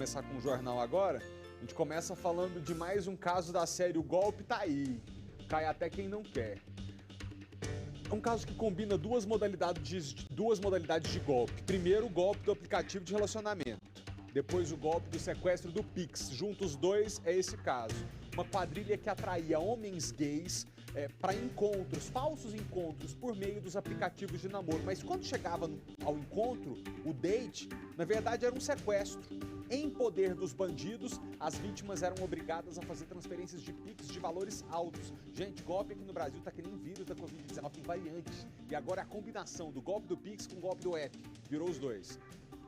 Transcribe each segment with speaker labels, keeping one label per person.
Speaker 1: começar com o jornal agora. A gente começa falando de mais um caso da série O Golpe Tá Aí. Cai até quem não quer. É um caso que combina duas modalidades de golpe. Primeiro, o golpe do aplicativo de relacionamento. Depois, o golpe do sequestro do Pix. Juntos os dois, é esse caso. Uma quadrilha que atraía homens gays para encontros, falsos encontros, por meio dos aplicativos de namoro. Mas quando chegava ao encontro, o date, na verdade era um sequestro. Em poder dos bandidos, as vítimas eram obrigadas a fazer transferências de Pix de valores altos. Gente, golpe aqui no Brasil tá que nem vírus da Covid-19, tem variantes. E agora é a combinação do golpe do Pix com o golpe do app. Virou os dois.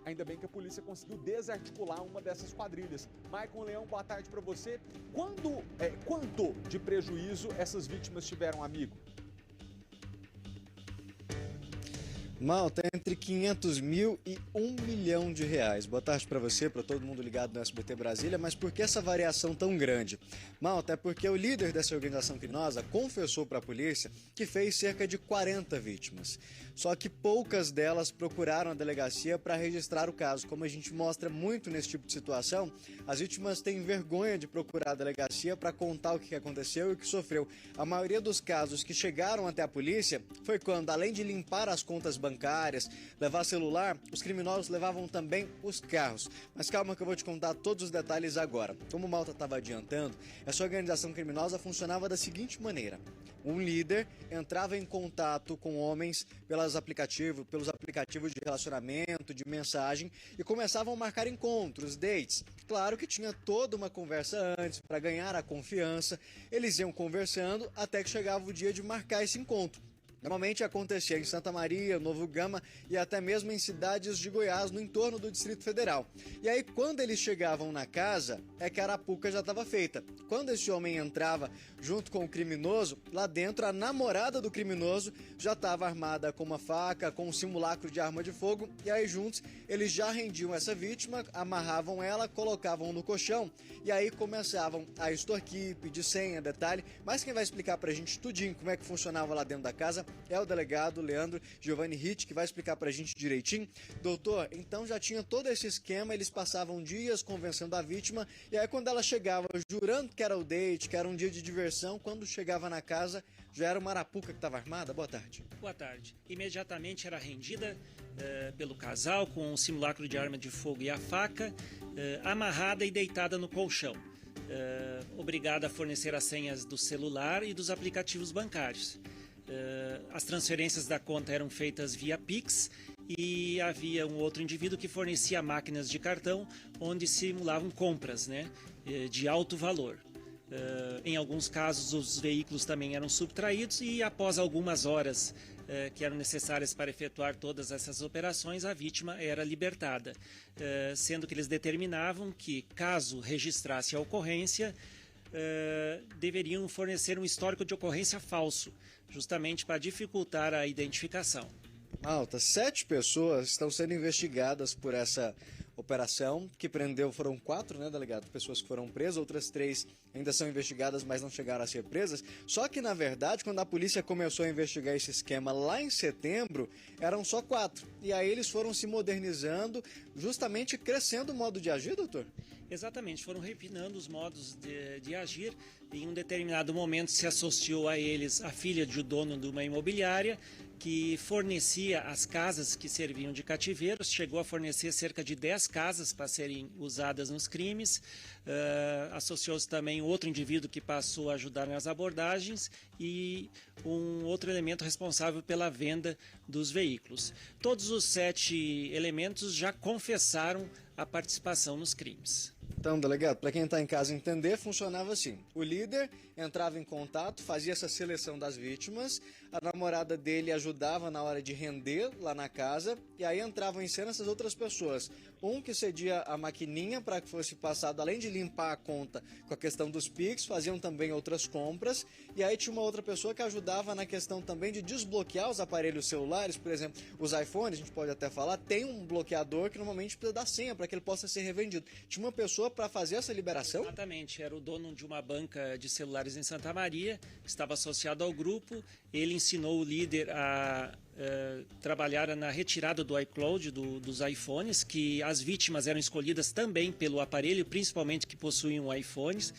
Speaker 1: Ainda bem que a polícia conseguiu desarticular uma dessas quadrilhas. Maicon Leão, boa tarde para você. Quanto de prejuízo essas vítimas tiveram, amigo?
Speaker 2: Malta, entre 500 mil e 1 milhão de reais. Boa tarde para você, para todo mundo ligado no SBT Brasília, mas por que essa variação tão grande? Malta, é porque o líder dessa organização criminosa confessou para a polícia que fez cerca de 40 vítimas. Só que poucas delas procuraram a delegacia para registrar o caso. Como a gente mostra muito nesse tipo de situação, as vítimas têm vergonha de procurar a delegacia para contar o que aconteceu e o que sofreu. A maioria dos casos que chegaram até a polícia foi quando, além de limpar as contas bancárias, levar celular, os criminosos levavam também os carros. Mas calma que eu vou te contar todos os detalhes agora. Como o Malta estava adiantando, essa organização criminosa funcionava da seguinte maneira. Um líder entrava em contato com homens pelos aplicativos de relacionamento, de mensagem, e começavam a marcar encontros, dates. Claro que tinha toda uma conversa antes para ganhar a confiança. Eles iam conversando até que chegava o dia de marcar esse encontro. Normalmente acontecia em Santa Maria, Novo Gama e até mesmo em cidades de Goiás, no entorno do Distrito Federal. E aí, quando eles chegavam na casa, é que a arapuca já estava feita. Quando esse homem entrava junto com o criminoso, lá dentro a namorada do criminoso já estava armada com uma faca, com um simulacro de arma de fogo, e aí juntos eles já rendiam essa vítima, amarravam ela, colocavam no colchão e aí começavam a extorquir, pedir senha, detalhe. Mas quem vai explicar pra gente tudinho como é que funcionava lá dentro da casa é o delegado Leandro Giovanni Ritt, que vai explicar pra gente direitinho. Doutor, então já tinha todo esse esquema, eles passavam dias convencendo a vítima, e aí quando ela chegava jurando que era o date, que era um dia de diversão, quando chegava na casa já era uma arapuca que estava armada? Boa tarde.
Speaker 3: Boa tarde. Imediatamente era rendida pelo casal com um simulacro de arma de fogo e a faca, amarrada e deitada no colchão. Obrigada a fornecer as senhas do celular e dos aplicativos bancários. As transferências da conta eram feitas via Pix e havia um outro indivíduo que fornecia máquinas de cartão onde simulavam compras, né, de alto valor. Em alguns casos os veículos também eram subtraídos e após algumas horas que eram necessárias para efetuar todas essas operações, a vítima era libertada, sendo que eles determinavam que, caso registrasse a ocorrência, deveriam fornecer um histórico de ocorrência falso, justamente para dificultar a identificação.
Speaker 2: Malta, 7 pessoas estão sendo investigadas por essa operação, que prendeu, foram 4, né, delegado? Pessoas que foram presas, outras 3 ainda são investigadas, mas não chegaram a ser presas. Só que, na verdade, quando a polícia começou a investigar esse esquema lá em setembro, eram só 4. E aí eles foram se modernizando, justamente crescendo o modo de agir, doutor?
Speaker 3: Exatamente, foram refinando os modos de agir. Em um determinado momento se associou a eles a filha de dono de uma imobiliária, que fornecia as casas que serviam de cativeiros, chegou a fornecer cerca de 10 casas para serem usadas nos crimes. Associou-se também outro indivíduo que passou a ajudar nas abordagens e um outro elemento responsável pela venda dos veículos. Todos os 7 elementos já confessaram a participação nos crimes.
Speaker 2: Então, delegado, para quem está em casa entender, funcionava assim. O líder entrava em contato, fazia essa seleção das vítimas, a namorada dele ajudava na hora de render lá na casa, e aí entravam em cena essas outras pessoas. Um que cedia a maquininha para que fosse passado, além de limpar a conta com a questão dos Pix, faziam também outras compras, e aí tinha uma outra pessoa que ajudava na questão também de desbloquear os aparelhos celulares, por exemplo, os iPhones, a gente pode até falar, tem um bloqueador que normalmente precisa dar senha para que ele possa ser revendido. Tinha uma pessoa para fazer essa liberação?
Speaker 3: Exatamente, era o dono de uma banca de celulares em Santa Maria, que estava associado ao grupo. Ele ensinou o líder a trabalhara na retirada do iCloud dos iPhones, que as vítimas eram escolhidas também pelo aparelho, principalmente que possuíam iPhones.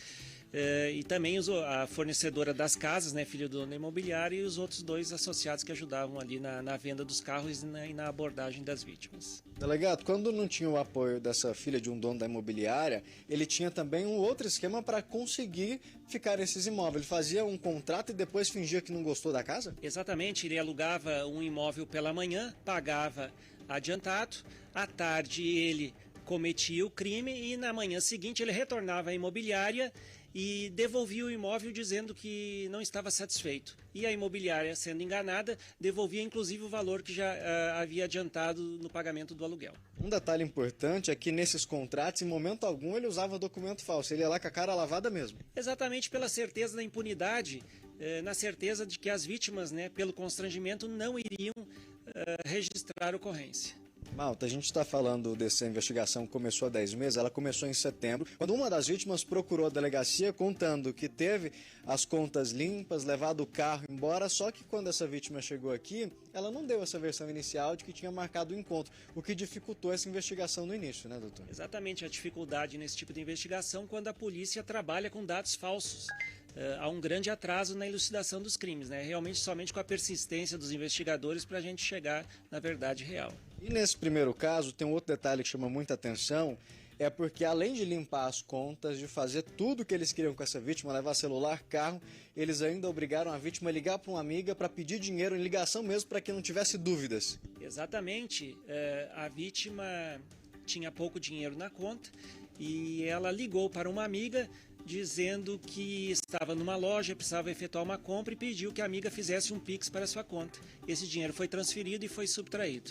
Speaker 3: E também a fornecedora das casas, né, filha do dono da imobiliária, e os outros 2 associados que ajudavam ali na venda dos carros e na abordagem das vítimas.
Speaker 2: Delegado, quando não tinha o apoio dessa filha de um dono da imobiliária, ele tinha também um outro esquema para conseguir ficar nesses imóveis. Ele fazia um contrato e depois fingia que não gostou da casa?
Speaker 3: Exatamente, ele alugava um imóvel pela manhã, pagava adiantado, à tarde ele cometia o crime e na manhã seguinte ele retornava à imobiliária e devolvia o imóvel dizendo que não estava satisfeito. E a imobiliária, sendo enganada, devolvia inclusive o valor que já havia adiantado no pagamento do aluguel.
Speaker 2: Um detalhe importante é que nesses contratos, em momento algum, ele usava documento falso. Ele ia lá com a cara lavada mesmo.
Speaker 3: Exatamente pela certeza da impunidade, na certeza de que as vítimas, né, pelo constrangimento, não iriam registrar ocorrência.
Speaker 2: Malta, a gente está falando dessa investigação que começou há 10 meses, ela começou em setembro, quando uma das vítimas procurou a delegacia contando que teve as contas limpas, levado o carro embora, só que quando essa vítima chegou aqui, ela não deu essa versão inicial de que tinha marcado o encontro, o que dificultou essa investigação no início, né, doutor?
Speaker 3: Exatamente, a dificuldade nesse tipo de investigação quando a polícia trabalha com dados falsos. Há um grande atraso na elucidação dos crimes, né? Realmente somente com a persistência dos investigadores para a gente chegar na verdade real.
Speaker 2: E nesse primeiro caso, tem um outro detalhe que chama muita atenção, é porque além de limpar as contas, de fazer tudo o que eles queriam com essa vítima, levar celular, carro, eles ainda obrigaram a vítima a ligar para uma amiga para pedir dinheiro em ligação mesmo para que não tivesse dúvidas.
Speaker 3: Exatamente, a vítima tinha pouco dinheiro na conta e ela ligou para uma amiga dizendo que estava numa loja, precisava efetuar uma compra e pediu que a amiga fizesse um Pix para sua conta. Esse dinheiro foi transferido e foi subtraído.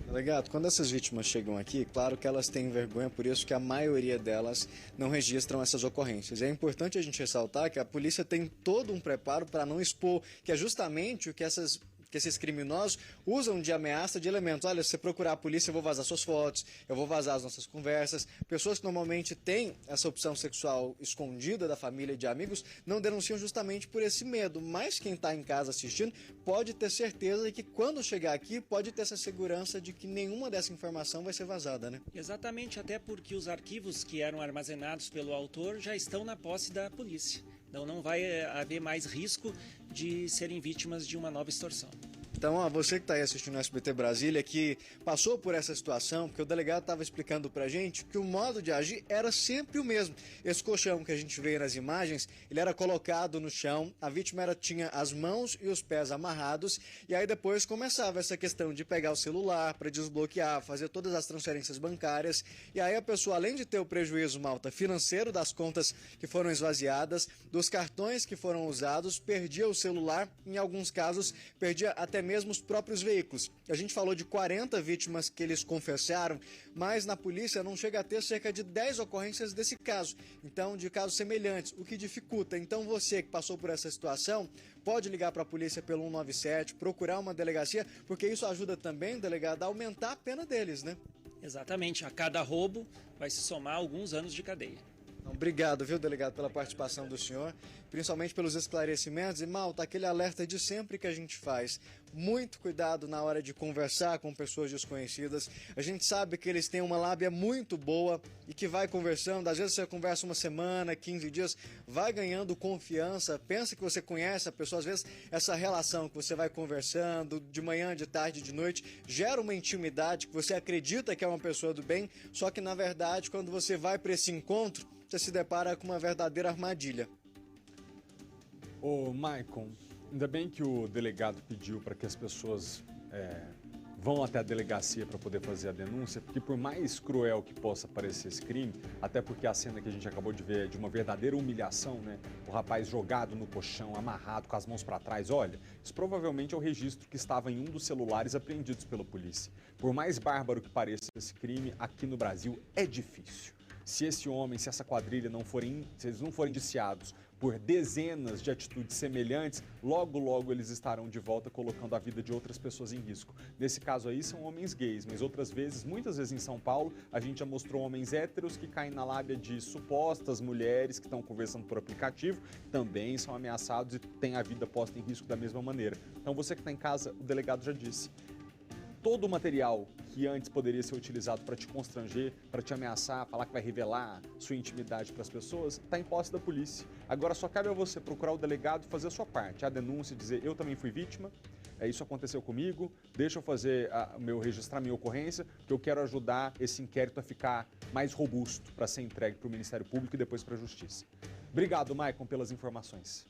Speaker 2: Delegado, quando essas vítimas chegam aqui, claro que elas têm vergonha, por isso que a maioria delas não registram essas ocorrências. É importante a gente ressaltar que a polícia tem todo um preparo para não expor, que é justamente o que esses criminosos usam de ameaça de elementos. Olha, se você procurar a polícia, eu vou vazar suas fotos, eu vou vazar as nossas conversas. Pessoas que normalmente têm essa opção sexual escondida da família e de amigos não denunciam justamente por esse medo. Mas quem está em casa assistindo pode ter certeza que quando chegar aqui pode ter essa segurança de que nenhuma dessa informação vai ser vazada, né?
Speaker 3: Exatamente, até porque os arquivos que eram armazenados pelo autor já estão na posse da polícia. Então não vai haver mais risco de serem vítimas de uma nova extorsão.
Speaker 2: Então, você que está aí assistindo o SBT Brasília, que passou por essa situação, porque o delegado estava explicando pra gente que o modo de agir era sempre o mesmo. Esse colchão que a gente vê nas imagens, ele era colocado no chão, a vítima tinha as mãos e os pés amarrados, e aí depois começava essa questão de pegar o celular para desbloquear, fazer todas as transferências bancárias, e aí a pessoa, além de ter o prejuízo, Malta, financeiro das contas que foram esvaziadas, dos cartões que foram usados, perdia o celular, em alguns casos, perdia até mesmo os próprios veículos. A gente falou de 40 vítimas que eles confessaram, mas na polícia não chega a ter cerca de 10 ocorrências desse caso, então de casos semelhantes, o que dificulta. Então você que passou por essa situação, pode ligar para a polícia pelo 197, procurar uma delegacia, porque isso ajuda também, delegado, a aumentar a pena deles, né?
Speaker 3: Exatamente, a cada roubo vai se somar alguns anos de cadeia.
Speaker 2: Obrigado, viu, delegado, pela participação do senhor, principalmente pelos esclarecimentos. E, Malta, aquele alerta de sempre que a gente faz. Muito cuidado na hora de conversar com pessoas desconhecidas. A gente sabe que eles têm uma lábia muito boa e que vai conversando. Às vezes você conversa uma semana, 15 dias, vai ganhando confiança. Pensa que você conhece a pessoa. Às vezes essa relação que você vai conversando de manhã, de tarde, de noite, gera uma intimidade que você acredita que é uma pessoa do bem. Só que, na verdade, quando você vai para esse encontro, você se depara com uma verdadeira armadilha.
Speaker 1: Ô, Maicon, ainda bem que o delegado pediu para que as pessoas vão até a delegacia para poder fazer a denúncia, porque por mais cruel que possa parecer esse crime, até porque a cena que a gente acabou de ver é de uma verdadeira humilhação, né? O rapaz jogado no colchão, amarrado, com as mãos para trás, olha, isso provavelmente é o registro que estava em um dos celulares apreendidos pela polícia. Por mais bárbaro que pareça esse crime, aqui no Brasil é difícil. Se esse homem, se essa quadrilha se eles não forem indiciados por dezenas de atitudes semelhantes, logo, logo eles estarão de volta colocando a vida de outras pessoas em risco. Nesse caso aí são homens gays, mas outras vezes, muitas vezes em São Paulo, a gente já mostrou homens héteros que caem na lábia de supostas mulheres que estão conversando por aplicativo, também são ameaçados e têm a vida posta em risco da mesma maneira. Então você que está em casa, o delegado já disse, todo o material que antes poderia ser utilizado para te constranger, para te ameaçar, falar que vai revelar sua intimidade para as pessoas, está em posse da polícia. Agora só cabe a você procurar o delegado e fazer a sua parte, a denúncia, dizer eu também fui vítima, isso aconteceu comigo, deixa eu fazer registrar minha ocorrência, porque eu quero ajudar esse inquérito a ficar mais robusto para ser entregue para o Ministério Público e depois para a Justiça. Obrigado, Maicon, pelas informações.